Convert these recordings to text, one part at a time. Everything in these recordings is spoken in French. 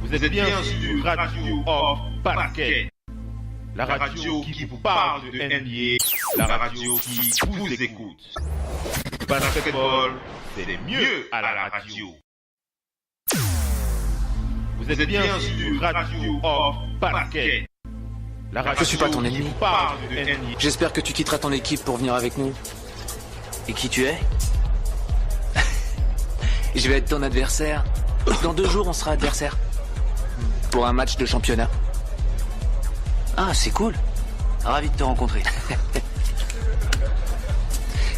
Vous êtes bien sur Radio Hors Parquet, la radio qui vous parle de NBA, la radio qui vous écoute. Basketball, c'est mieux à la radio. Vous êtes bien sur Radio Hors Parquet, la radio Je suis pas ton ennemi. qui vous parle de NBA. J'espère que tu quitteras ton équipe pour venir avec nous. Et qui tu es? Je vais être ton adversaire. Dans 2 jours, on sera adversaire. Pour un match de championnat. Ah, c'est cool. Ravi de te rencontrer.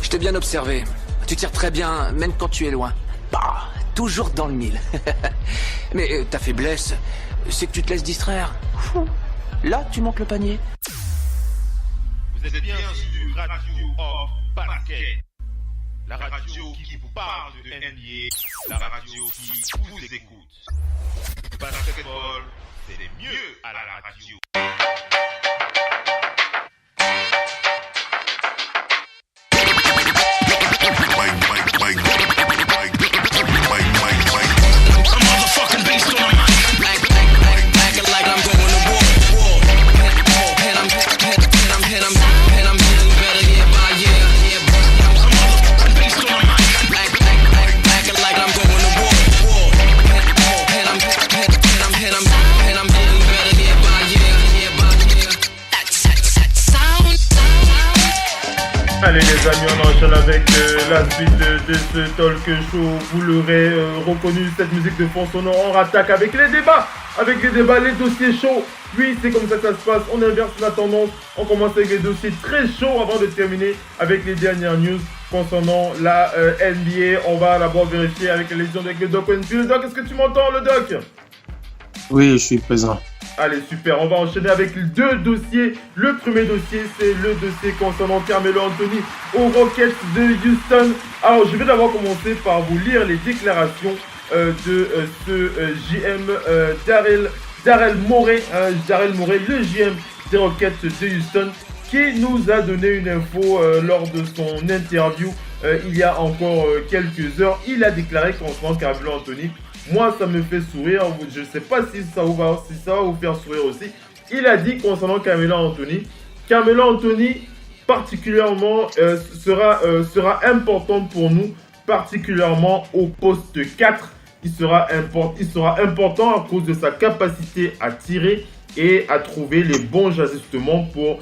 Je t'ai bien observé. Tu tires très bien, même quand tu es loin. Bah, toujours dans le mille. Mais ta faiblesse, c'est que tu te laisses distraire. Là, tu manques le panier. Vous êtes bien sur Radio Hors Parquet, la radio qui vous parle de NBA, la radio qui vous écoute. Basketball, c'est mieux à la radio. Allez les amis, on enchaîne avec la suite de ce talk show. Vous l'aurez reconnu, cette musique de fond sonore. On rattaque avec les débats, les dossiers chauds. Oui, c'est comme ça que ça se passe. On inverse la tendance. On commence avec les dossiers très chauds avant de terminer avec les dernières news concernant la NBA. On va d'abord vérifier avec les lésions avec le Doc Wenfield. Le Doc, est-ce que tu m'entends, le Doc? Oui, je suis présent. Allez, super, on va enchaîner avec 2 dossiers. Le premier dossier, c'est le dossier concernant Carmelo Anthony aux Rockets de Houston. Alors, je vais d'abord commencer par vous lire les déclarations de ce GM Daryl Morey, le GM des Rockets de Houston, qui nous a donné une info lors de son interview il y a encore quelques heures. Il a déclaré concernant Carmelo Anthony: moi, ça me fait sourire. Je ne sais pas si ça va vous faire sourire aussi. Il a dit concernant Carmelo Anthony particulièrement sera important pour nous, particulièrement au poste 4. Il sera important à cause de sa capacité à tirer et à trouver les bons ajustements pour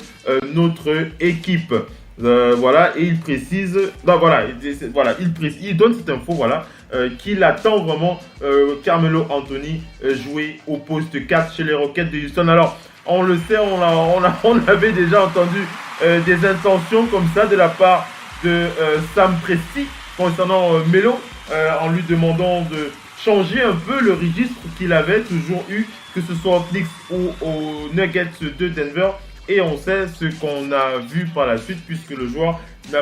notre équipe. Voilà, et il précise, il donne cette info, qu'il attend vraiment Carmelo Anthony jouer au poste 4 chez les Rockets de Houston. Alors, on le sait, on avait déjà entendu des intentions comme ça de la part de Sam Presti concernant Melo, en lui demandant de changer un peu le registre qu'il avait toujours eu, que ce soit aux Knicks ou aux Nuggets de Denver. Et on sait ce qu'on a vu par la suite, puisque le joueur n'a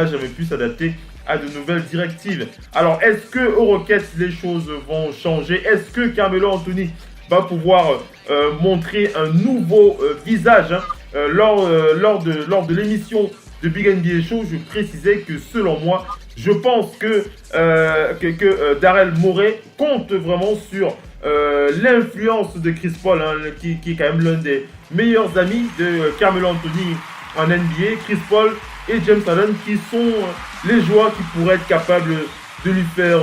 jamais pu s'adapter à de nouvelles directives. Alors, est-ce que aux Rockets, les choses vont changer? Est-ce que Carmelo Anthony va pouvoir montrer un nouveau visage lors de l'émission de Big NBA Show, je précisais que selon moi, je pense que Daryl Morey compte vraiment sur l'influence de Chris Paul, qui est quand même l'un des meilleurs amis de Carmelo Anthony en NBA. Chris Paul et James Harden, qui sont les joueurs qui pourraient être capables de lui faire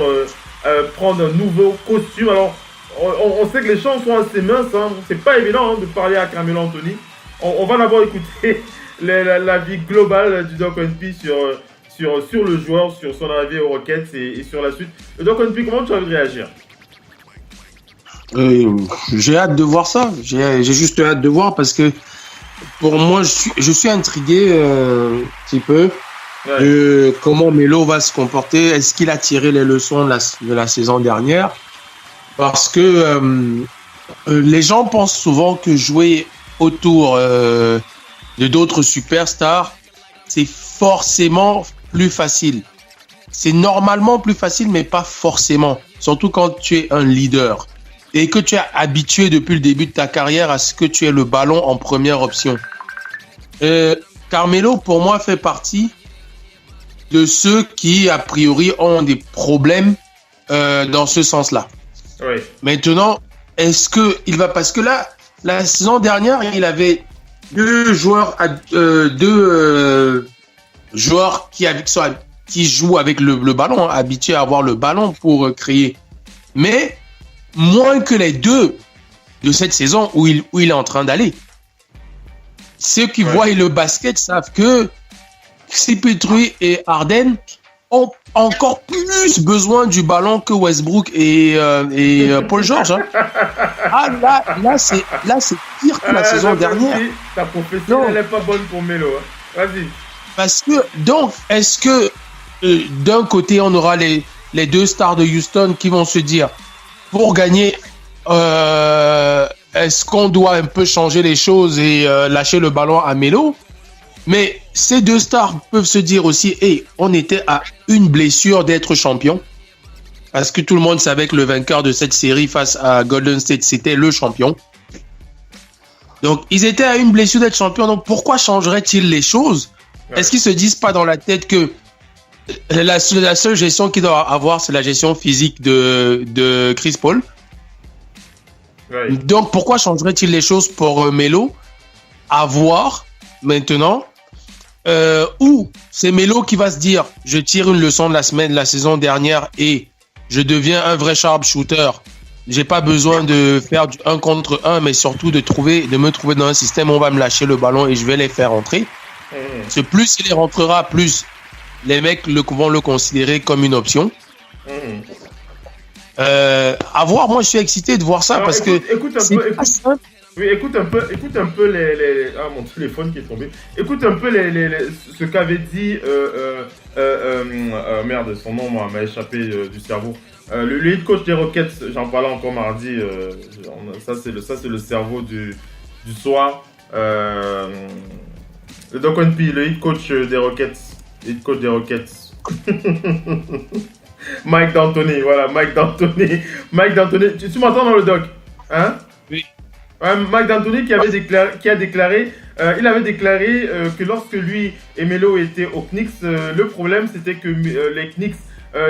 prendre un nouveau costume. Alors, on sait que les chances sont assez minces, c'est pas évident de parler à Carmelo Anthony. On va d'abord écouter la vie globale du Doc Wenfield sur le joueur, sur son arrivée aux Rockets et sur la suite. Le Doc Wenfield, comment tu as envie de réagir? J'ai hâte de voir ça. J'ai juste hâte de voir parce que pour moi, je suis intrigué un petit peu de comment Melo va se comporter. Est-ce qu'il a tiré les leçons de la saison dernière? Parce que les gens pensent souvent que jouer autour de d'autres superstars, c'est forcément plus facile. C'est normalement plus facile, mais pas forcément. Surtout quand tu es un leader et que tu es habitué depuis le début de ta carrière à ce que tu aies le ballon en première option. Carmelo, pour moi, fait partie de ceux qui, a priori, ont des problèmes dans ce sens-là. Oui. Maintenant, est-ce que il va, parce que là, la saison dernière, il avait deux joueurs qui jouent avec le ballon, habitués à avoir le ballon pour créer. Mais moins que les deux de cette saison où il est en train d'aller. Ceux qui voient le basket savent que CP3 et Harden ont encore plus besoin du ballon que Westbrook et Paul George. Hein. Ah là c'est pire que la saison dernière. Ta profession elle n'est pas bonne pour Melo. Hein. Vas-y. Parce que donc est-ce que d'un côté on aura les deux stars de Houston qui vont se dire pour gagner est-ce qu'on doit un peu changer les choses et lâcher le ballon à Melo? Mais ces deux stars peuvent se dire aussi, hey, on était à une blessure d'être champion. Parce que tout le monde savait que le vainqueur de cette série face à Golden State, c'était le champion. Donc, ils étaient à une blessure d'être champion. Donc, pourquoi changeraient-ils les choses? Est-ce qu'ils se disent pas dans la tête que la seule gestion qu'ils doivent avoir, c'est la gestion physique de Chris Paul? Donc, pourquoi changeraient-ils les choses pour Melo? À voir maintenant. Ou c'est Melo qui va se dire je tire une leçon de la saison dernière et je deviens un vrai sharpshooter. J'ai pas besoin de faire du 1 contre 1, mais surtout de me trouver dans un système où on va me lâcher le ballon et je vais les faire rentrer. C'est plus il les rentrera, plus les mecs vont le considérer comme une option. À voir, moi je suis excité de voir ça. Alors, parce que écoute un peu les ah, mon téléphone qui est tombé. Écoute un peu ce qu'avait dit merde, son nom m'a échappé du cerveau. Le head coach des Rockets, j'en parlais encore mardi. Ça c'est le cerveau du soir. Le Doc One P, le head coach des Rockets. Mike D'Antoni, voilà, Mike D'Antoni. Tu m'entends dans le doc? Hein? Oui. Mike D'Antoni il avait déclaré que lorsque lui et Melo étaient aux Knicks, le problème c'était que les Knicks,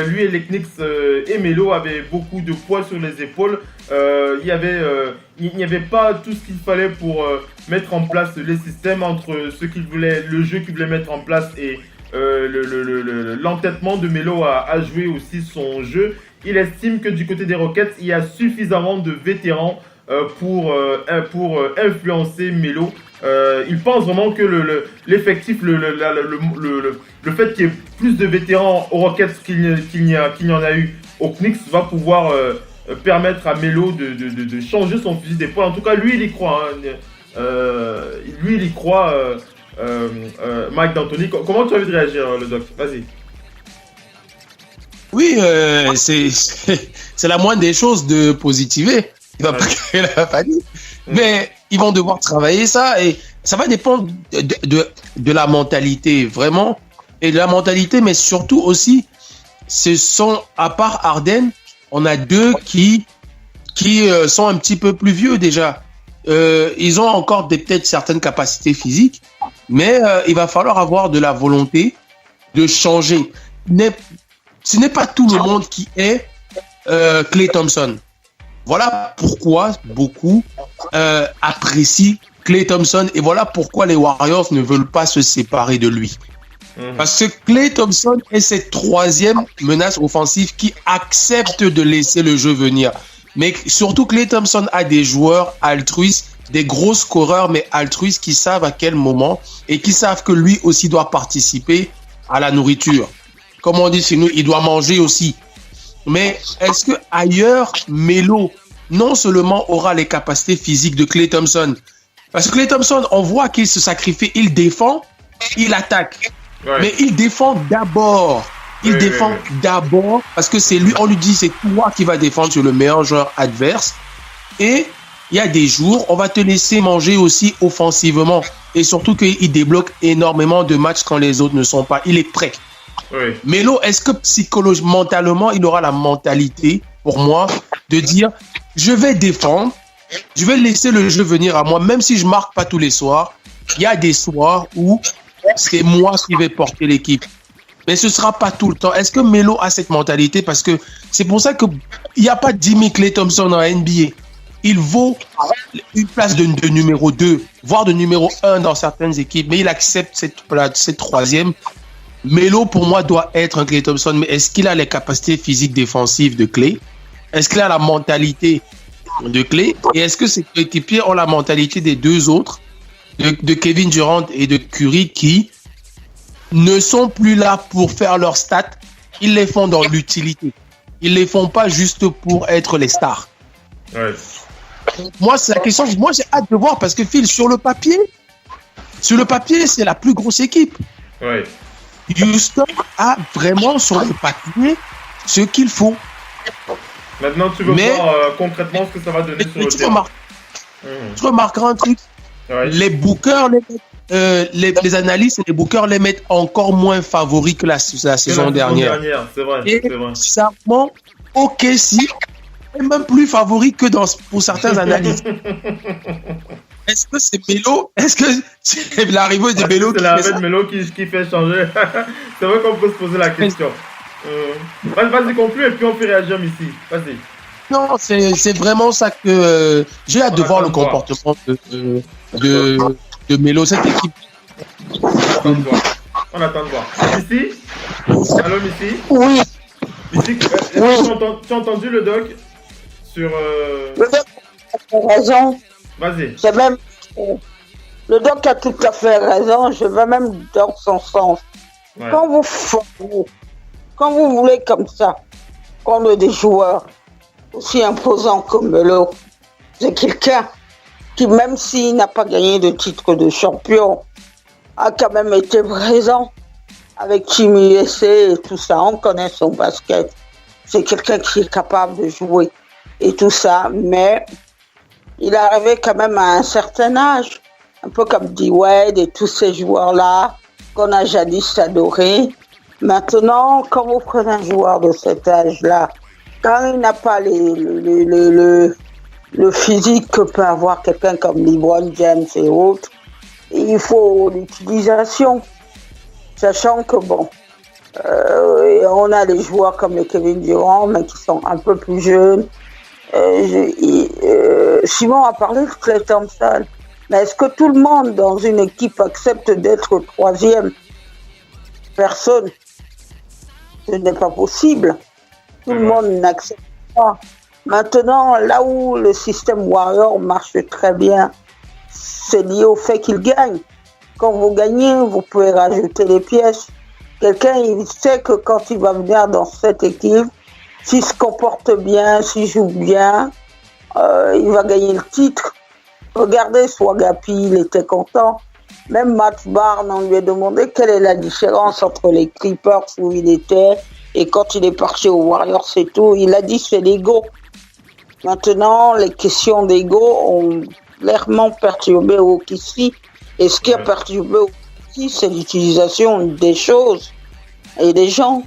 lui et les Knicks et Melo avaient beaucoup de poids sur les épaules. Il n'y avait pas tout ce qu'il fallait pour mettre en place les systèmes entre le jeu qu'il voulait mettre en place et l'entêtement de Melo à jouer aussi son jeu. Il estime que du côté des Rockets, il y a suffisamment de vétérans pour influencer Melo. Il pense vraiment que l'effectif, le fait qu'il y ait plus de vétérans aux Rockets qu'il n'y en a eu aux Knicks va pouvoir permettre à Melo de changer son fusil d'épaule. En tout cas, lui, il y croit. Mike D'Antoni, comment tu as envie de réagir, le doc? Vas-y. Oui, c'est la moindre des choses de positiver. Il va pas créer la panique. Mais ils vont devoir travailler ça et ça va dépendre de la mentalité, vraiment. Et de la mentalité, mais surtout aussi, ce sont, à part Harden, on a deux qui sont un petit peu plus vieux déjà. Ils ont encore peut-être certaines capacités physiques, mais il va falloir avoir de la volonté de changer. Ce n'est pas tout le monde qui est Klay Thompson. Voilà pourquoi beaucoup apprécient Klay Thompson et voilà pourquoi les Warriors ne veulent pas se séparer de lui. Parce que Klay Thompson est cette troisième menace offensive qui accepte de laisser le jeu venir. Mais surtout, Klay Thompson a des joueurs altruistes, des gros scoreurs, mais altruistes qui savent à quel moment et qui savent que lui aussi doit participer à la nourriture. Comme on dit chez nous, il doit manger aussi. Mais est-ce que ailleurs, Melo non seulement aura les capacités physiques de Klay Thompson, parce que Klay Thompson, on voit qu'il se sacrifie, il défend, il attaque. Ouais. Mais il défend d'abord. D'abord parce que c'est lui, on lui dit c'est toi qui va défendre sur le meilleur joueur adverse. Et il y a des jours, on va te laisser manger aussi offensivement. Et surtout qu'il débloque énormément de matchs quand les autres ne sont pas. Il est prêt. Oui. Melo, est-ce que psychologiquement, mentalement, il aura la mentalité, pour moi, de dire je vais défendre, je vais laisser le jeu venir à moi, même si je marque pas tous les soirs. Il y a des soirs où c'est moi qui vais porter l'équipe. Mais ce ne sera pas tout le temps. Est-ce que Melo a cette mentalité? Parce que c'est pour ça qu'il n'y a pas 10 000 Klay Thompson en NBA. il vaut une place de numéro 2, voire de numéro 1 dans certaines équipes, mais il accepte cette troisième. Melo, pour moi, doit être un Klay Thompson, mais est-ce qu'il a les capacités physiques défensives de Klay? Est-ce qu'il a la mentalité de Klay? Et est-ce que ses coéquipiers ont la mentalité des deux autres, de Kevin Durant et de Curry, qui ne sont plus là pour faire leurs stats, ils les font dans l'utilité. Ils les font pas juste pour être les stars. Ouais. Moi, c'est la question. Moi, j'ai hâte de voir parce que Phil, sur le papier, c'est la plus grosse équipe. Ouais. Houston a vraiment sur le papier ce qu'il faut. Maintenant, tu veux voir concrètement ce que ça va donner sur le terrain. Tu remarqueras un truc. Ouais. Les bookers, les analystes et les bookers les mettent encore moins favoris que la saison dernière. C'est vrai. Et bizarrement, OKC est même plus favori que pour certains analystes. Est-ce que c'est Melo? Est-ce que c'est l'arrivée de Melo qui fait ça? Melo qui fait changer. C'est vrai qu'on peut se poser la question. Vas-y, conclue et puis on fait réagir ici. Vas-y. Non, c'est vraiment ça que j'ai hâte de voir le comportement de Melo, cette équipe. On attend de voir. Missy? Allô, Missy? Oui. Missy, tu as entendu le doc sur... Le doc a raison. Vas-y. Le doc a tout à fait raison. Je vais même dans son sens. Ouais. Quand vous voulez comme ça, prendre des joueurs aussi imposants comme Melo, c'est quelqu'un qui, même s'il n'a pas gagné de titre de champion, a quand même été présent avec Team USA et tout ça. On connaît son basket. C'est quelqu'un qui est capable de jouer et tout ça, mais il est arrivé quand même à un certain âge, un peu comme D-Wade et tous ces joueurs-là qu'on a jadis adorés. Maintenant, quand vous prenez un joueur de cet âge-là, quand il n'a pas le physique que peut avoir quelqu'un comme LeBron James et autres, il faut l'utilisation. Sachant que on a des joueurs comme le Kevin Durant, mais qui sont un peu plus jeunes. Simon a parlé de Klay Thompson. Mais est-ce que tout le monde dans une équipe accepte d'être troisième personne? Ce n'est pas possible. Tout le monde n'accepte pas. Maintenant, là où le système Warrior marche très bien, c'est lié au fait qu'il gagne. Quand vous gagnez, vous pouvez rajouter des pièces. Quelqu'un, il sait que quand il va venir dans cette équipe, s'il se comporte bien, s'il joue bien, il va gagner le titre. Regardez, Swagapi, il était content. Même Matt Barnes, on lui a demandé quelle est la différence entre les Clippers où il était et quand il est parti aux Warriors, c'est tout. Il a dit c'est l'ego. Maintenant, les questions d'ego ont clairement perturbé OKC. Et ce qui a perturbé OKC, c'est l'utilisation des choses et des gens.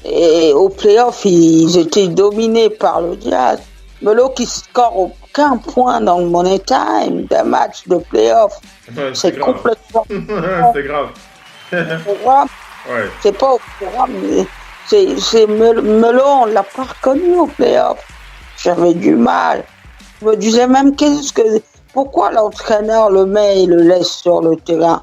Et au playoff, ils étaient dominés par le Jazz. Melo qui score aucun point dans le Money Time d'un match de playoff. Ouais, c'est complètement... c'est grave. Ouais. C'est pas au programme, mais c'est Melo, on l'a pas reconnu au playoff. J'avais du mal. Je me disais même pourquoi l'entraîneur le met et le laisse sur le terrain.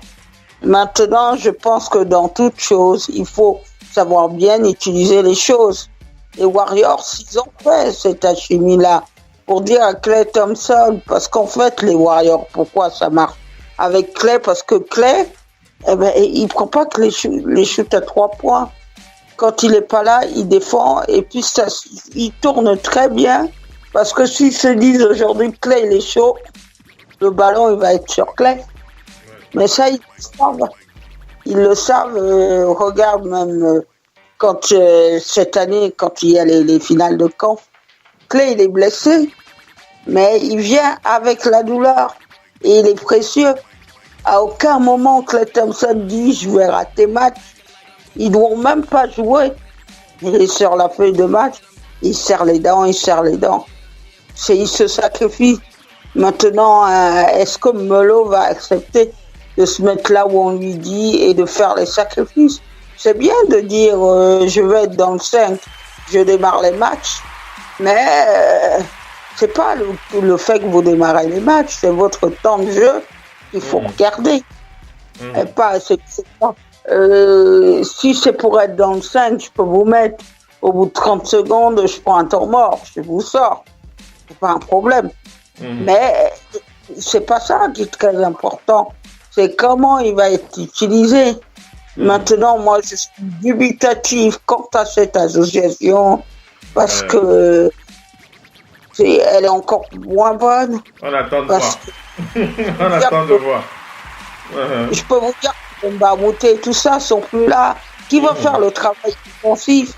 Maintenant, je pense que dans toute chose, il faut savoir bien utiliser les choses. Les Warriors, ils ont fait cette alchimie-là pour dire à Klay Thompson, parce qu'en fait, les Warriors, pourquoi ça marche avec Klay? Parce que Klay, il prend pas que les shoots à 3 points. Quand il est pas là, il défend et puis il tourne très bien. Parce que s'ils se disent aujourd'hui Klay, il est chaud, le ballon, il va être sur Klay. Mais ça, ils le savent. Ils le savent. Regarde même quand cette année, quand il y a les finales de camp, Klay, il est blessé, mais il vient avec la douleur et il est précieux. À aucun moment, Klay Thompson dit « je vais rater match ». Ils ne doivent même pas jouer. Il est sur la feuille de match, il serre les dents. Il se sacrifie. Maintenant, est-ce que Melo va accepter de se mettre là où on lui dit et de faire les sacrifices? C'est bien de dire je vais être dans le 5, je démarre les matchs, mais c'est pas le fait que vous démarrez les matchs, c'est votre temps de jeu qu'il faut regarder. Et pas, c'est pas, si c'est pour être dans le 5, je peux vous mettre au bout de 30 secondes, je prends un temps mort, je vous sors. C'est pas un problème. Mais c'est pas ça qui est très important. C'est comment il va être utilisé. Maintenant, moi, je suis dubitatif quant à cette association parce que elle est encore moins bonne. On attend de voir. On attend de voir. Je peux vous dire que Mbamute et tout ça sont plus là. Qui va faire le travail défensif?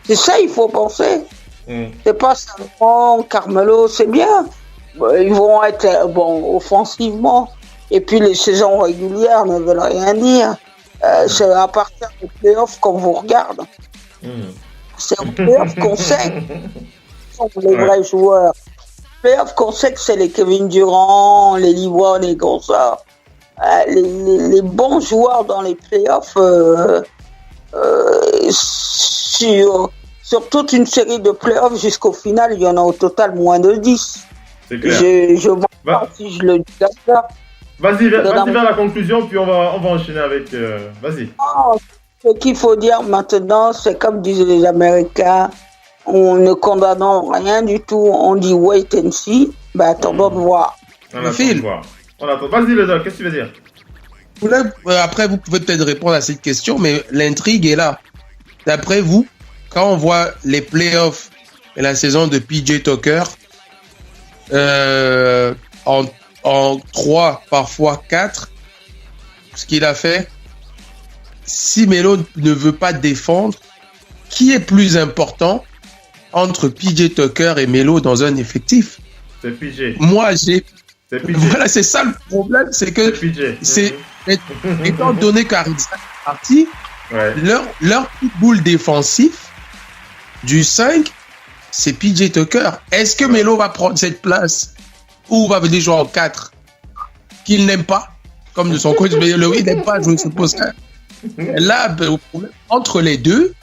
C'est ça, il faut penser. C'est pas seulement Carmelo, c'est bien. Ils vont être offensivement. Et puis les saisons régulières ne veulent rien dire. C'est à partir des playoffs qu'on vous regarde. C'est aux playoffs qu'on sait qui sont les vrais joueurs. Playoffs qu'on sait que c'est les Kevin Durant, les LeBron et comme ça. Les bons joueurs dans les playoffs sur toute une série de playoffs jusqu'au final, il y en a au total moins de 10. C'est clair. Je vois pas si je le dis comme ça. Vas-y vers la conclusion, puis on va enchaîner avec... Vas-y. Ce qu'il faut dire maintenant, c'est comme disaient les Américains, on ne condamnons rien du tout, on dit wait and see, attendons de voir. On attend de voir. Vas-y le doc, qu'est-ce que tu veux dire? Après, vous pouvez peut-être répondre à cette question, mais l'intrigue est là. D'après vous, quand on voit les playoffs et la saison de PJ Tucker, en 3, parfois 4, ce qu'il a fait, si Melo ne veut pas défendre, qui est plus important entre PJ Tucker et Melo dans un effectif? C'est PJ. C'est PJ. Voilà, c'est ça le problème, c'est que étant donné qu'Arizona est parti, leur boule défensif du 5, c'est PJ Tucker. Est-ce que Melo va prendre cette place ou va venir jouer en 4 qu'il n'aime pas, comme de son coach, mais il n'aime pas jouer ce poste. Là, entre les deux,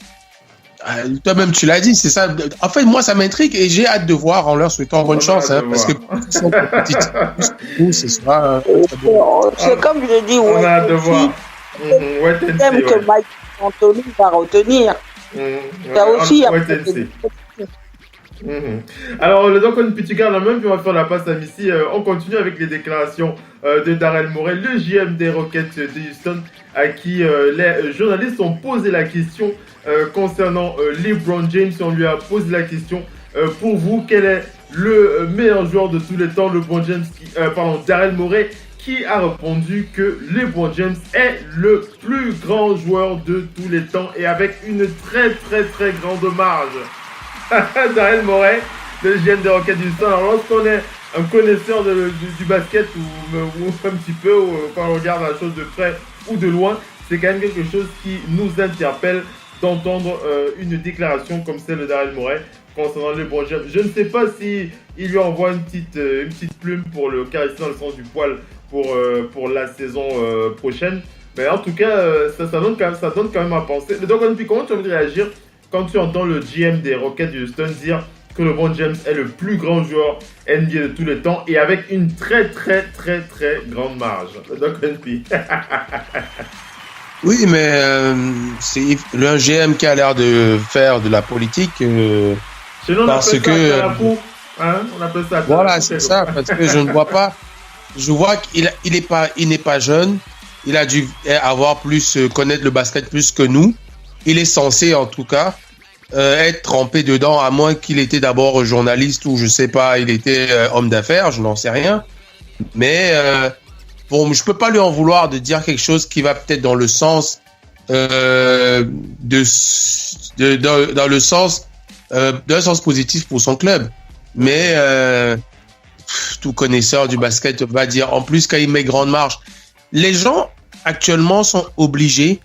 toi-même tu l'as dit, c'est ça. En fait, moi ça m'intrigue et j'ai hâte de voir en leur souhaitant bonne chance, parce que ils sont compétitifs. Ce sera c'est comme je dis, on a hâte de voir. Même que Mike Anthony va retenir. Ça aussi. Alors, le Doc, tu gardes la même, puis on va faire la passe à Missy. On continue avec les déclarations de Daryl Morey, le GM des Rockets de Houston, à qui les journalistes ont posé la question concernant LeBron James. On lui a posé la question, pour vous, quel est le meilleur joueur de tous les temps? Daryl Morey, qui a répondu que LeBron James est le plus grand joueur de tous les temps et avec une très très très grande marge. Daryl Morey, le GM des Rockets du Houston. Alors lorsqu'on est un connaisseur du basket ou un petit peu, ou quand on regarde la chose de près ou de loin, c'est quand même quelque chose qui nous interpelle d'entendre une déclaration comme celle de Daryl Morey concernant LeBron James. Je ne sais pas si il lui envoie une petite plume pour le caresser dans le sens du poil pour la saison prochaine. Mais en tout cas, ça donne quand même à penser. Donc, comment tu as envie de réagir quand tu entends le GM des Rockets de Houston dire que LeBron James est le plus grand joueur NBA de tous les temps et avec une très très très très grande marge? Donc, oui, mais c'est un GM qui a l'air de faire de la politique. Chez nous, on parce appelle que ça coup, hein? On appelle ça. Voilà, c'est ça, parce que je ne vois pas. Je vois qu'il n'est pas jeune. Il a dû connaître le basket plus que nous. Il est censé, en tout cas, être trempé dedans, à moins qu'il était d'abord journaliste ou je sais pas, il était homme d'affaires, je n'en sais rien. Mais je peux pas lui en vouloir de dire quelque chose qui va peut-être dans le sens dans le sens d'un sens positif pour son club. Mais tout connaisseur du basket va dire, en plus quand il met grande marge, les gens actuellement sont obligés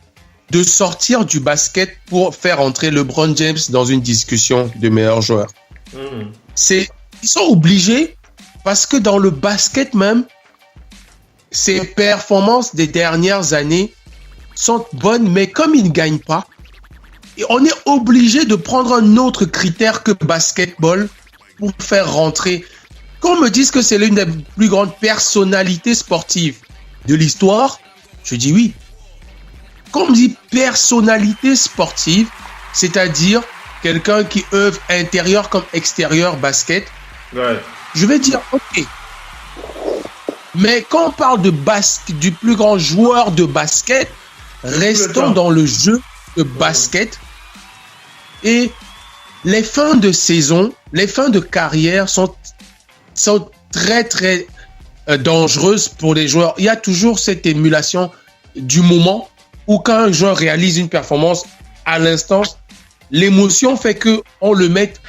de sortir du basket pour faire entrer LeBron James dans une discussion de meilleur joueur. Ils sont obligés parce que dans le basket même, ses performances des dernières années sont bonnes, mais comme il ne gagne pas, on est obligé de prendre un autre critère que basketball pour faire rentrer. Quand on me dit que c'est l'une des plus grandes personnalités sportives de l'histoire, je dis oui. Quand on me dit personnalité sportive, c'est-à-dire quelqu'un qui œuvre intérieur comme extérieur basket, je vais dire ok. Mais quand on parle de du plus grand joueur de basket, restons dans le jeu de basket. Et les fins de saison, les fins de carrière sont très très dangereuses pour les joueurs. Il y a toujours cette émulation du moment où quand un joueur réalise une performance à l'instant, l'émotion fait qu'on le mette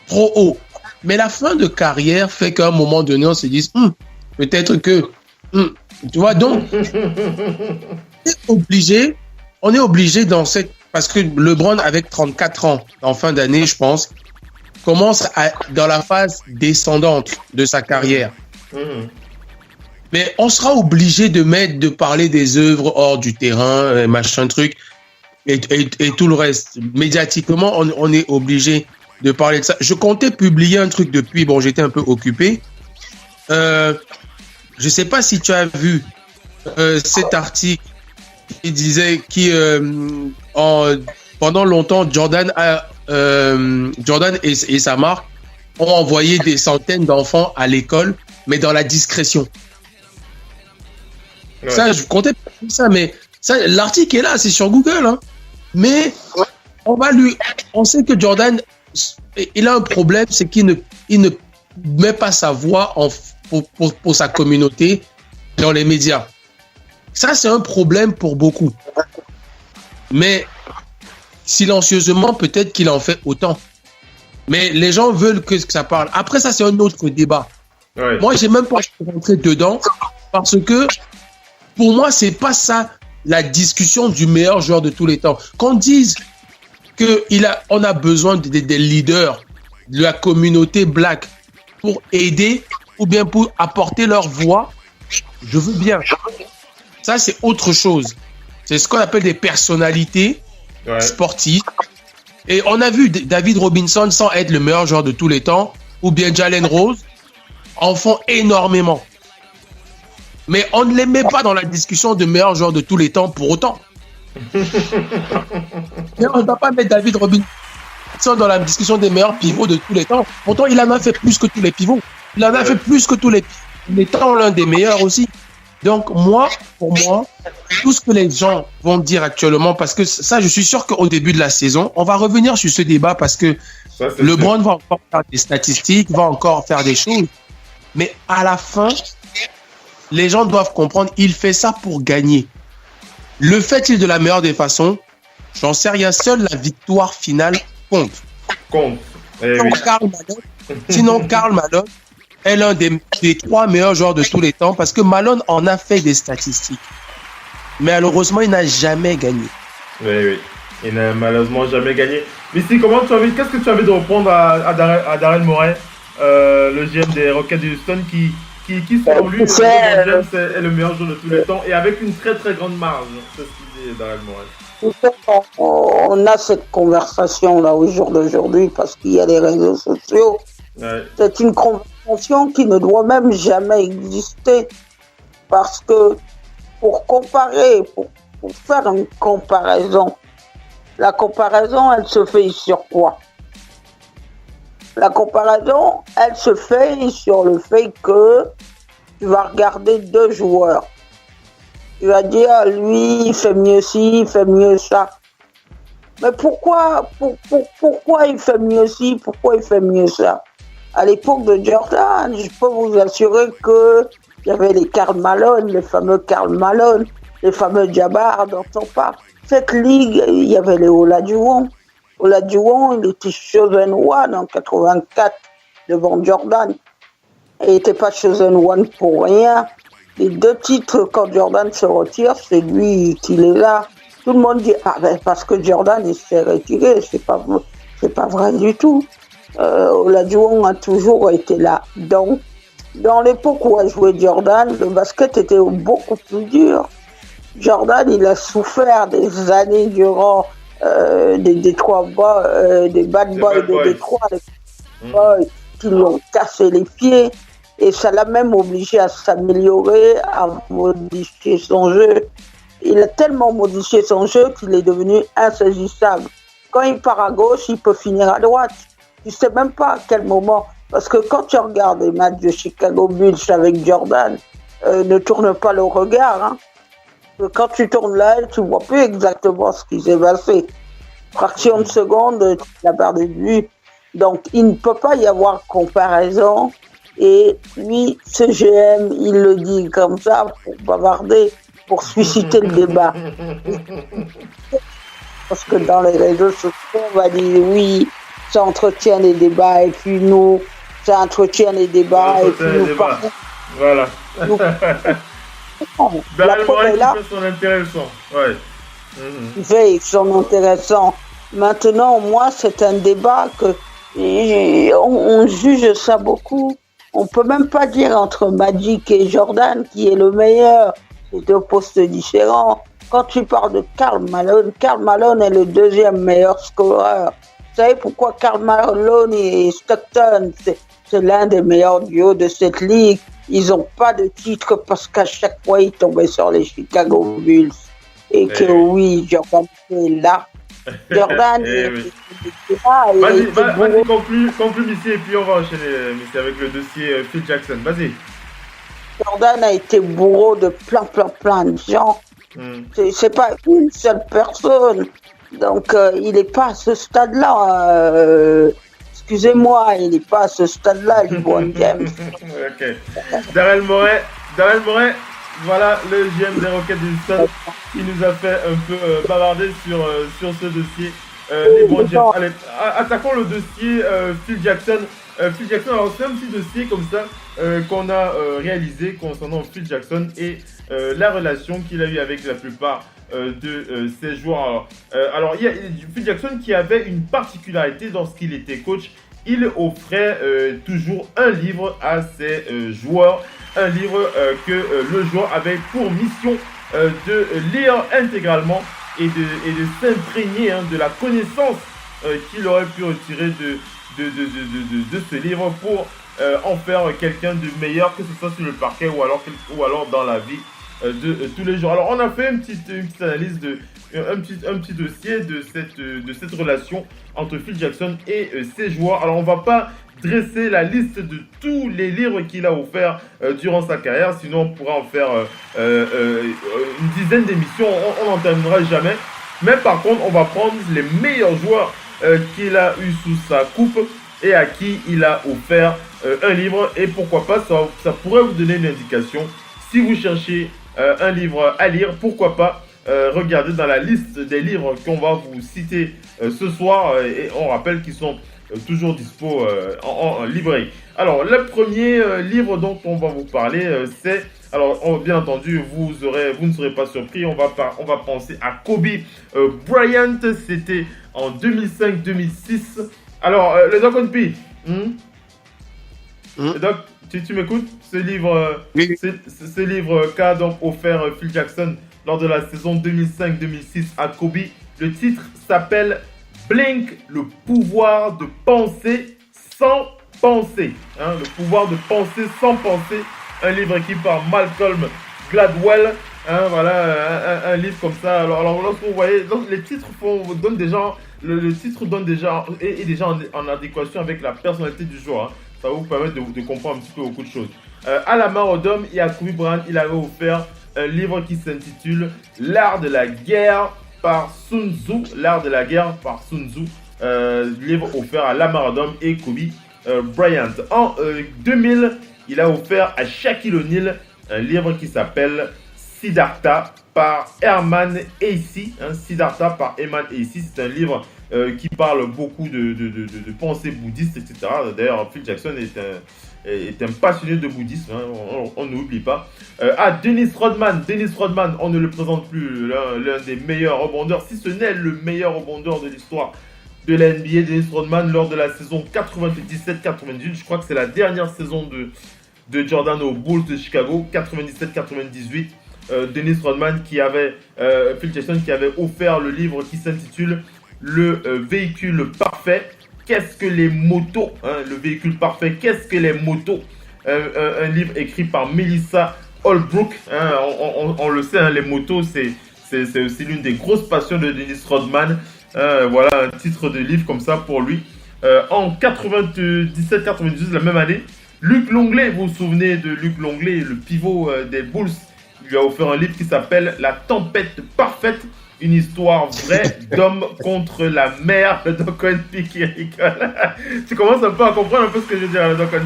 trop haut. Mais la fin de carrière fait qu'à un moment donné, on se dit peut-être que... tu vois, donc, on est obligé dans cette... Parce que LeBron, avec 34 ans, en fin d'année, je pense, commence dans la phase descendante de sa carrière. Mais on sera obligé de parler des œuvres hors du terrain, machin truc, et tout le reste. Médiatiquement, on est obligé de parler de ça. Je comptais publier un truc depuis, bon, j'étais un peu occupé. Je sais pas si tu as vu cet article qui disait pendant longtemps Jordan et sa marque ont envoyé des centaines d'enfants à l'école, mais dans la discrétion. Ouais. Ça, je comptais pas ça, mais ça, l'article est là, c'est sur Google, hein. Mais on sait que Jordan, il a un problème, c'est qu'il ne met pas sa voix pour sa communauté dans les médias. Ça, c'est un problème pour beaucoup. Mais silencieusement, peut-être qu'il en fait autant. Mais les gens veulent que ça parle. Après, ça, c'est un autre débat. Ouais. Moi, j'ai même pas rentré dedans parce que pour moi, c'est pas ça la discussion du meilleur joueur de tous les temps. Qu'on dise qu'on a besoin des leaders de la communauté black pour aider ou bien pour apporter leur voix, je veux bien. Ça, c'est autre chose. C'est ce qu'on appelle des personnalités sportives. Et on a vu David Robinson, sans être le meilleur joueur de tous les temps, ou bien Jalen Rose, en font énormément. Mais on ne les met pas dans la discussion de meilleur joueur de tous les temps pour autant. Mais on ne va pas mettre David Robinson dans la discussion des meilleurs pivots de tous les temps. Pourtant, il en a fait plus que tous les pivots. Il en a fait plus que tous les pivots. Il est l'un des meilleurs aussi. Donc, pour moi, tout ce que les gens vont dire actuellement, parce que ça, je suis sûr qu'au début de la saison, on va revenir sur ce débat parce que LeBron va encore faire des statistiques, va encore faire des choses. Mais à la fin, les gens doivent comprendre, il fait ça pour gagner. Le fait-il de la meilleure des façons, j'en sais rien, seule la victoire finale compte. Sinon, Karl Malone est l'un des 3 meilleurs joueurs de tous les temps parce que Malone en a fait des statistiques. Mais malheureusement, il n'a jamais gagné. Oui. Il n'a malheureusement jamais gagné. Missy, qu'est-ce que tu as envie de reprendre à Daryl Morey, le GM des Rockets de Houston, qui selon lui, est le meilleur joueur de tous les temps et avec une très très grande marge. C'est ce qu'il dit Daryl Morey. On a cette conversation là au jour d'aujourd'hui parce qu'il y a les réseaux sociaux. Ouais. C'est une conversation qui ne doit même jamais exister parce que pour comparer, pour faire une comparaison, la comparaison elle se fait sur quoi? La comparaison elle se fait sur le fait que tu vas regarder 2 joueurs. Tu vas dire lui il fait mieux ci, il fait mieux ça. Mais pourquoi il fait mieux ci, pourquoi il fait mieux ça? À l'époque de Jordan, je peux vous assurer que il y avait les Karl Malone, les fameux Karl Malone, les fameux Jabbar dont on parle. Cette ligue, il y avait les Olajuwon. Olajuwon, il était chosen one en 84 devant Jordan. Il n'était pas chosen one pour rien. Les 2 titres, quand Jordan se retire, c'est lui qui les a. Tout le monde dit, parce que Jordan, il s'est retiré. C'est pas vrai du tout. Olajuwon a toujours été là. Donc, dans l'époque où a joué Jordan, le basket était beaucoup plus dur. Jordan, il a souffert des années durant des bad boys de Détroit, qui qui lui ont cassé les pieds. Et ça l'a même obligé à s'améliorer, à modifier son jeu. Il a tellement modifié son jeu qu'il est devenu insaisissable. Quand il part à gauche, il peut finir à droite. Tu sais même pas à quel moment. Parce que quand tu regardes les matchs de Chicago Bulls avec Jordan, ne tourne pas le regard. Hein. Quand tu tournes là, tu vois plus exactement ce qui s'est passé. Fraction de seconde, tu l'as perdu de vue. Donc, il ne peut pas y avoir comparaison. Et lui, ce GM, il le dit comme ça pour bavarder, pour susciter le débat. Parce que dans les réseaux sociaux, on va dire oui, ça entretient les débats, et puis nous, ça entretient les débats, et puis nous parlons. Voilà. Daryl Morey qui fait son intéressant. Ouais. Il fait son intéressant. Maintenant, moi, c'est un débat que on juge ça beaucoup. On peut même pas dire entre Magic et Jordan qui est le meilleur. C'est deux postes différents. Quand tu parles de Karl Malone est le deuxième meilleur scoreur. Vous savez pourquoi Karl Malone et Stockton, c'est l'un des meilleurs duos de cette ligue. Ils n'ont pas de titre parce qu'à chaque fois, ils tombaient sur les Chicago Bulls. Et que oui, Jordan est là. Jordan est là. Vas-y, conclue, Missy, et puis on va enchaîner, Missy, avec le dossier Phil Jackson. Vas-y. Jordan a été bourreau de plein de gens. C'est pas une seule personne. Donc, il n'est pas à ce stade-là. Excusez-moi, il n'est pas à ce stade-là, LeBron James. Ok. Daryl Morey, voilà le GM des Rockets de Houston qui nous a fait un peu bavarder sur ce dossier. LeBron James. Allez, attaquons le dossier Phil Jackson. Phil Jackson, alors c'est un petit dossier comme ça qu'on a réalisé concernant Phil Jackson et la relation qu'il a eue avec la plupart de ses joueurs. Alors, il y a Phil Jackson qui avait une particularité lorsqu'il était coach. Il offrait toujours un livre à ses joueurs, un livre que le joueur avait pour mission de lire intégralement et de s'imprégner de la connaissance qu'il aurait pu retirer de ce livre pour en faire quelqu'un de meilleur, que ce soit sur le parquet ou alors dans la vie de tous les jours. Alors on a fait une petite analyse un petit dossier de cette relation entre Phil Jackson et ses joueurs. Alors on va pas dresser la liste de tous les livres qu'il a offerts durant sa carrière, sinon on pourra en faire une dizaine d'émissions, on n'en terminera jamais. Mais par contre on va prendre les meilleurs joueurs qu'il a eu sous sa coupe et à qui il a offert un livre, et pourquoi pas ça pourrait vous donner une indication. Si vous cherchez un livre à lire, pourquoi pas regarder dans la liste des livres qu'on va vous citer ce soir, et on rappelle qu'ils sont toujours dispo en librairie. Alors le premier livre dont on va vous parler c'est, alors bien entendu vous ne serez pas surpris, on va penser à Kobe Bryant. C'était en 2005-2006. Alors le Doc on P, Doc, tu m'écoutes? Ce livre, oui. Ce livre qu'a donc offert Phil Jackson lors de la saison 2005-2006 à Kobe. Le titre s'appelle Blink, le pouvoir de penser sans penser. Le pouvoir de penser sans penser. Un livre écrit par Malcolm Gladwell. Voilà, un livre comme ça. Alors lorsque vous voyez, les titres donnent déjà, le titre donne déjà, est déjà en adéquation avec la personnalité du joueur. Ça va vous permettre de comprendre un petit peu beaucoup de choses. À la main d'homme et à Kobe Bryant, il avait offert un livre qui s'intitule L'art de la guerre par Sun Tzu. L'art de la guerre par Sun Tzu. Livre offert à Lamar Odom et Kobe Bryant. En 2000, il a offert à Shaquille O'Neal un livre qui s'appelle Siddhartha par Herman Hesse. Siddhartha par Herman Hesse. C'est un livre qui parle beaucoup de pensée bouddhiste, etc. D'ailleurs, Phil Jackson est un passionné de bouddhisme, on n'oublie pas. Dennis Rodman, on ne le présente plus, l'un des meilleurs rebondeurs, si ce n'est le meilleur rebondeur de l'histoire de la NBA. Dennis Rodman, lors de la saison 97-98, je crois que c'est la dernière saison de Jordan aux Bulls de Chicago, 97-98. Dennis Rodman Phil Jackson qui avait offert le livre qui s'intitule Le véhicule parfait. Qu'est-ce que les motos, le véhicule parfait, qu'est-ce que les motos, un livre écrit par Melissa Holbrook, on le sait, les motos, c'est aussi l'une des grosses passions de Dennis Rodman. Voilà un titre de livre comme ça pour lui. En 97-98, la même année, Luc Longley, vous vous souvenez de Luc Longley, le pivot des Bulls, il lui a offert un livre qui s'appelle La tempête parfaite, une histoire vraie d'homme contre la mer. Le Doc P qui rigole. Tu commences un peu à comprendre un peu ce que je veux dire, le Doc P,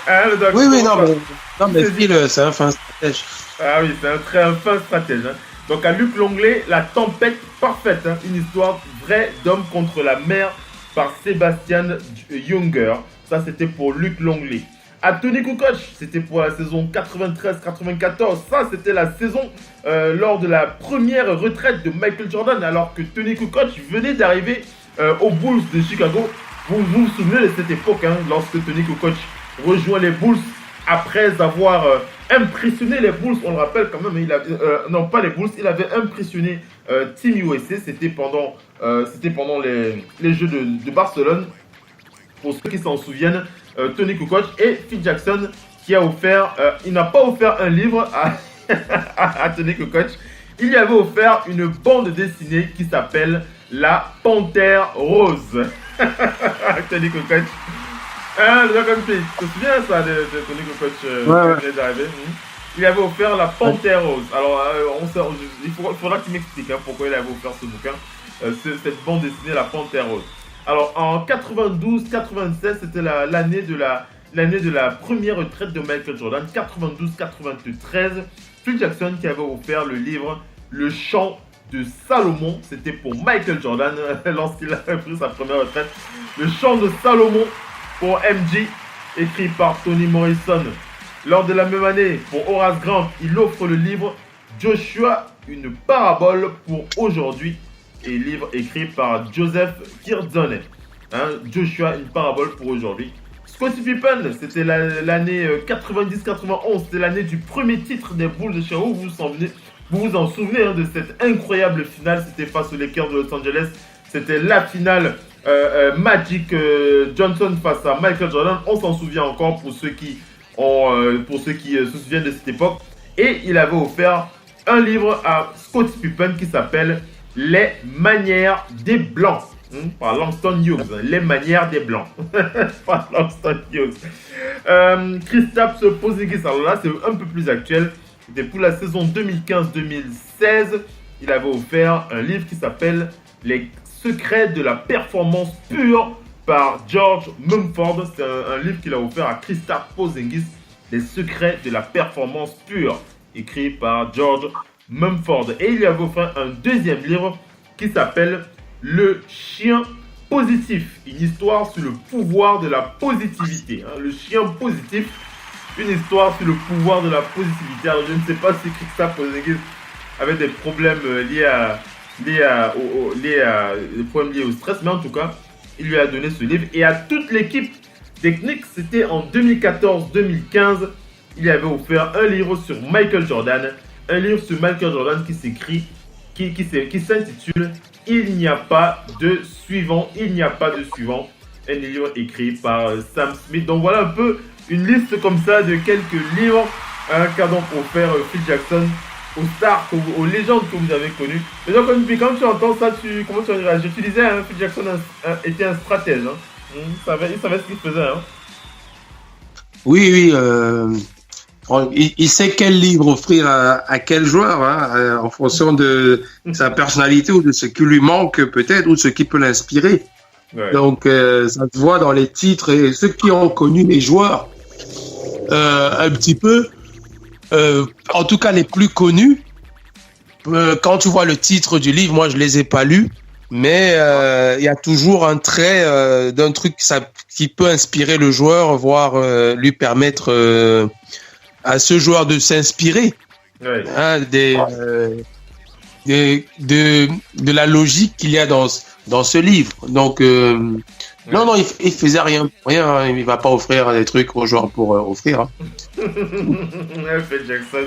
le Doc oui, mais Phil, c'est un fin stratège. Ah oui, c'est un fin stratège. Donc à Luc Longley, La tempête parfaite, une histoire vraie d'homme contre la mer par Sebastian Junger. Ça, c'était pour Luc Longley. À Tony Kukoc, c'était pour la saison 93-94. Ça, c'était la saison lors de la première retraite de Michael Jordan, alors que Tony Kukoc venait d'arriver aux Bulls de Chicago. Vous vous souvenez de cette époque, lorsque Tony Kukoc rejoint les Bulls après avoir impressionné les Bulls. On le rappelle quand même, non pas les Bulls, il avait impressionné Team USA. C'était pendant les Jeux de Barcelone. Pour ceux qui s'en souviennent, Tony Kukoc et Phil Jackson qui a offert, il n'a pas offert un livre à Tony Kukoc, il lui avait offert une bande dessinée qui s'appelle La Panthère Rose. Tony Kukoc. Le gars comme tu te souviens ça de Tony Kukoc quand il est arrivé. Il avait offert La Panthère Rose. Alors, il faudra qu'il m'explique pourquoi il avait offert ce bouquin, cette bande dessinée La Panthère Rose. Alors en 92-96, c'était l'année de la première retraite de Michael Jordan. 92-93, Phil Jackson qui avait offert le livre Le Chant de Salomon. C'était pour Michael Jordan lorsqu'il avait pris sa première retraite. Le Chant de Salomon pour MJ, écrit par Toni Morrison. Lors de la même année, pour Horace Grant, il offre le livre Joshua, une parabole pour aujourd'hui. Et livre écrit par Joseph Kirdzone. Joshua, une parabole pour aujourd'hui. Scottie Pippen, c'était l'année 90-91, c'était l'année du premier titre des Bulls de Chicago. Vous vous en souvenez de cette incroyable finale, c'était face aux Lakers de Los Angeles. C'était la finale Magic Johnson face à Michael Jordan. On s'en souvient encore pour ceux qui se souviennent de cette époque. Et il avait offert un livre à Scottie Pippen qui s'appelle Les manières des Blancs, par Langston Hughes. Les manières des Blancs, par Langston Hughes. Kristaps Porzingis, alors là c'est un peu plus actuel. C'était pour la saison 2015-2016. Il avait offert un livre qui s'appelle Les secrets de la performance pure par George Mumford. C'est un livre qu'il a offert à Kristaps Porzingis. Les secrets de la performance pure, écrit par George Mumford. Et il lui avait offert un deuxième livre qui s'appelle Le chien positif, une histoire sur le pouvoir de la positivité. Le chien positif, une histoire sur le pouvoir de la positivité. Alors je ne sais pas si Kristaps Porzingis avait des problèmes liés au stress, mais en tout cas, il lui a donné ce livre. Et à toute l'équipe technique, c'était en 2014-2015, il avait offert un livre sur Michael Jordan. Un livre sur Michael Jordan qui s'intitule Il n'y a pas de suivant. Il n'y a pas de suivant. Un livre écrit par Sam Smith. Donc voilà un peu une liste comme ça de quelques livres qu'a donc offert Phil Jackson aux stars, aux légendes que vous avez connues. Mais donc quand tu entends ça, comment tu réagis? Tu disais Phil Jackson était un stratège. Il savait ce qu'il faisait. Oui. Il sait quel livre offrir à quel joueur, en fonction de sa personnalité ou de ce qui lui manque peut-être ou de ce qui peut l'inspirer. Ouais. Donc, ça se voit dans les titres et ceux qui ont connu les joueurs un petit peu, en tout cas les plus connus. Quand tu vois le titre du livre, moi je les ai pas lus, mais il y a toujours un trait d'un truc qui peut inspirer le joueur, voire lui permettre à ce joueur de s'inspirer de la logique qu'il y a dans ce livre. Donc non, il faisait rien, il va pas offrir des trucs aux joueurs pour offrir. Phil Jackson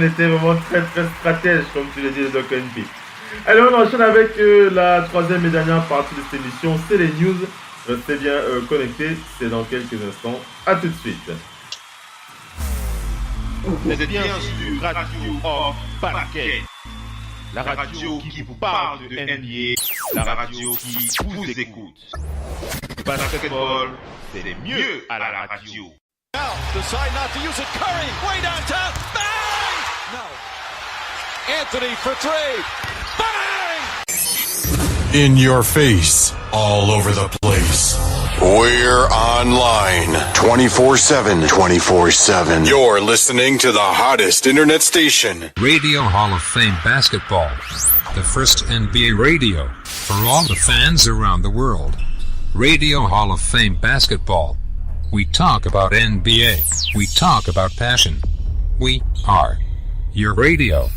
était vraiment très très stratège, comme tu le dis, Doc NP. Allez, on enchaîne avec la troisième et dernière partie de cette émission, c'est les news. Restez bien connectés, c'est dans quelques instants. À tout de suite. Vous êtes bien sur Radio Hors Parquet, la radio qui vous parle de NBA, la radio qui vous écoute. Basketball, c'est mieux à la radio. Now, decide not to use it. Curry, way downtown. Bang! No. Anthony for three. Bang! In your face, all over the place. We're online 24/7. 24/7. You're listening to the hottest internet station. Radio Hall of Fame Basketball. The first NBA radio for all the fans around the world. Radio Hall of Fame Basketball. We talk about NBA. We talk about passion. We are your radio.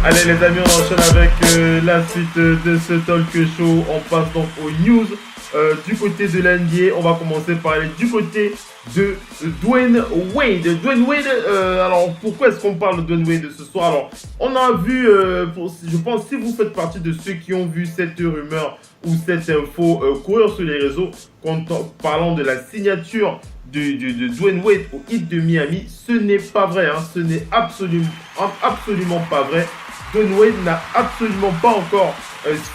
Allez les amis, on enchaîne avec la suite de ce talk show. On passe donc aux news du côté de l'NBA. On va commencer par aller du côté de Dwyane Wade. Dwyane Wade, alors pourquoi est-ce qu'on parle de Dwyane Wade ce soir? Alors, on a vu, je pense si vous faites partie de ceux qui ont vu cette rumeur ou cette info courir sur les réseaux parlant de la signature de Dwyane Wade au Heat de Miami, ce n'est pas vrai, hein, ce n'est absolument pas vrai. Dwyane Wade n'a absolument pas encore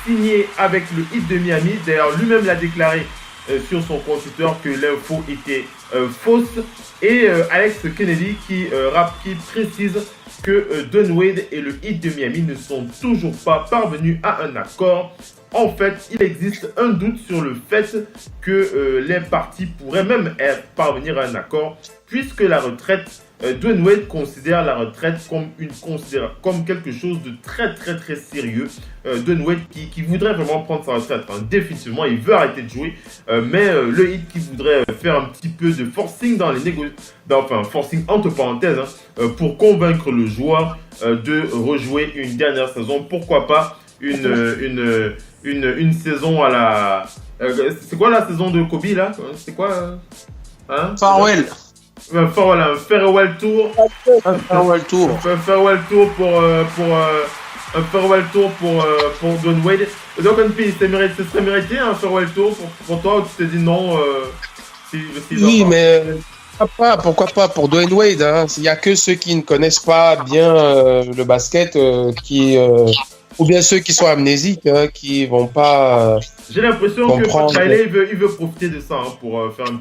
signé avec le Heat de Miami. D'ailleurs, lui-même l'a déclaré sur son compte Twitter que l'info était fausse. Et Alex Kennedy qui précise que Dwyane Wade et le Heat de Miami ne sont toujours pas parvenus à un accord. En fait, il existe un doute sur le fait que les parties pourraient même parvenir à un accord, puisque la retraite, Dwyane Wade considère la retraite comme quelque chose de très sérieux. Dwyane Wade qui voudrait vraiment prendre sa retraite, hein. Définitivement, il veut arrêter de jouer, mais le Heat qui voudrait faire un petit peu de forcing dans les forcing entre parenthèses, hein, pour convaincre le joueur de rejouer une dernière saison. Pourquoi pas une saison à la... c'est quoi la saison de Kobe là? C'est quoi hein? Farewell. Un farewell tour. Un farewell tour. Un farewell tour pour Dwyane Wade. Donc NP, ce serait mérité un farewell tour pour toi, ou tu t'es dit non oui, mais pourquoi pas pour Dwyane Wade, hein. Il n'y a que ceux qui ne connaissent pas bien le basket ou bien ceux qui sont amnésiques, hein, qui vont pas. J'ai l'impression que Pat Riley il veut profiter de ça, hein, pour faire un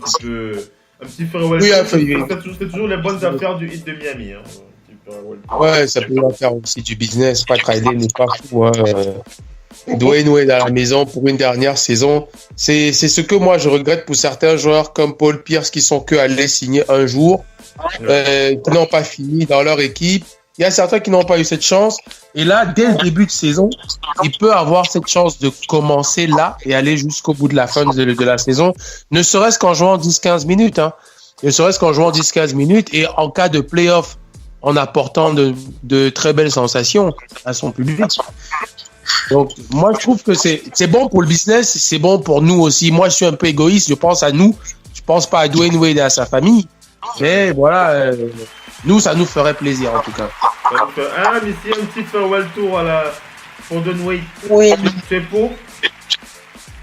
petit farewell. Oui, c'est toujours les bonnes affaires du Heat de Miami. Hein. Ouais, ça peut faire aussi du business. Pat Riley n'est pas fou. Hein. Dwyane Wade à la maison pour une dernière saison, c'est ce que moi je regrette pour certains joueurs comme Paul Pierce qui sont que allés signer un jour, qui n'ont pas fini dans leur équipe. Il y a certains qui n'ont pas eu cette chance. Et là, dès le début de saison, il peut avoir cette chance de commencer là et aller jusqu'au bout de la fin de la saison, ne serait-ce qu'en jouant 10-15 minutes. Hein. Ne serait-ce qu'en jouant 10-15 minutes et en cas de play-off, en apportant de très belles sensations à son public. Donc, moi, je trouve que c'est bon pour le business, c'est bon pour nous aussi. Moi, je suis un peu égoïste, je pense à nous. Je pense pas à Dwyane Wade et à sa famille. Mais voilà... nous, ça nous ferait plaisir en tout cas. Donc, mais si un petit farewell tour pour Dwyane Wade, oui. C'est pour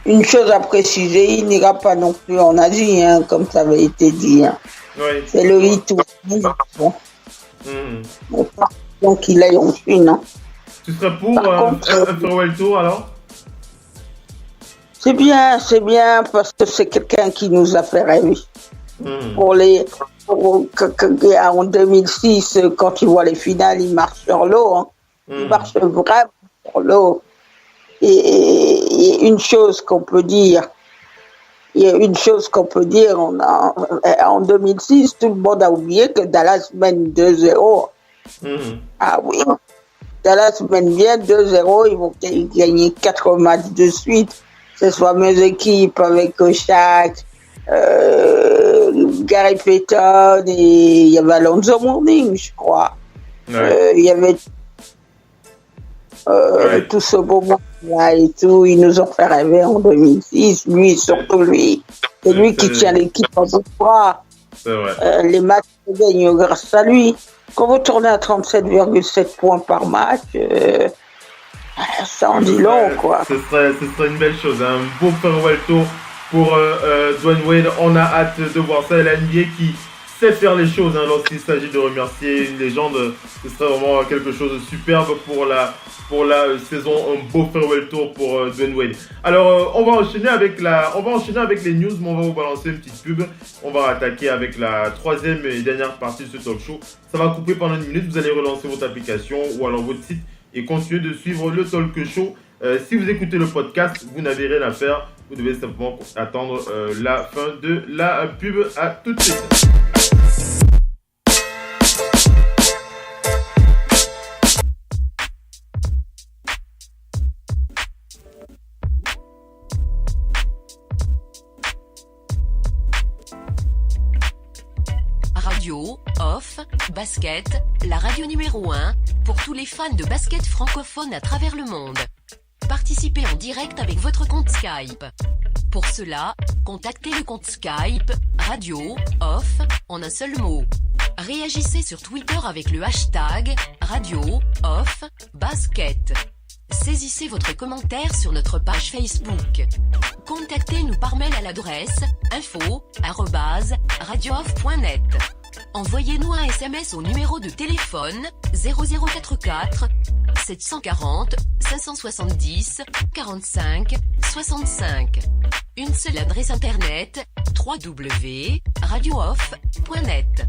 une chose à préciser, il n'ira pas non plus en Asie, hein, comme ça avait été dit. Hein. Oui. C'est le Heat. Bon. Donc il aille en Chine. Hein. Tu serais pour un farewell tour alors? C'est bien parce que c'est quelqu'un qui nous a fait rêver. En 2006, quand il voit les finales, il marche sur l'eau. Hein. Il marche vraiment sur l'eau. Et une chose qu'on peut dire, en 2006, tout le monde a oublié que Dallas mène 2-0. Ah oui, Dallas mène bien 2-0, ils vont gagner 4 matchs de suite. ces fameuses équipes avec Shaq, Gary Payton et il y avait Alonzo Mourning, je crois. Ouais. Il y avait tout ce beau monde-là et tout. Ils nous ont fait rêver en 2006. Lui, surtout lui. C'est lui qui tient l'équipe en bout de bras. C'est vrai. Les matchs se gagnent grâce à lui. Quand vous tournez à 37,7 points par match, ça en dit long, quoi. Ce serait une belle chose, hein. Un beau farewell tour pour Dwayne Wade. On a hâte de voir ça. Et la NBA qui sait faire les choses, hein, lorsqu'il s'agit de remercier une légende. Ce serait vraiment quelque chose de superbe pour la saison. Un beau farewell tour pour Dwayne Wade. Alors, on va enchaîner avec les news, mais on va vous balancer une petite pub. On va attaquer avec la troisième et dernière partie de ce talk show. Ça va couper pendant une minute. Vous allez relancer votre application ou alors votre site et continuer de suivre le talk show. Si vous écoutez le podcast, vous n'avez rien à faire. Vous devez simplement attendre la fin de la pub. À tout de suite. Radio, off, basket, la radio numéro 1 pour tous les fans de basket francophone à travers le monde. Participez en direct avec votre compte Skype. Pour cela, contactez le compte Skype Radio, off, en un seul mot. Réagissez sur Twitter avec le hashtag Radio, off, basket. Saisissez votre commentaire sur notre page Facebook. Contactez-nous par mail à l'adresse info@radiooff.net. Envoyez-nous un SMS au numéro de téléphone 0044 740 570 45 65. Une seule adresse internet www.radiooff.net.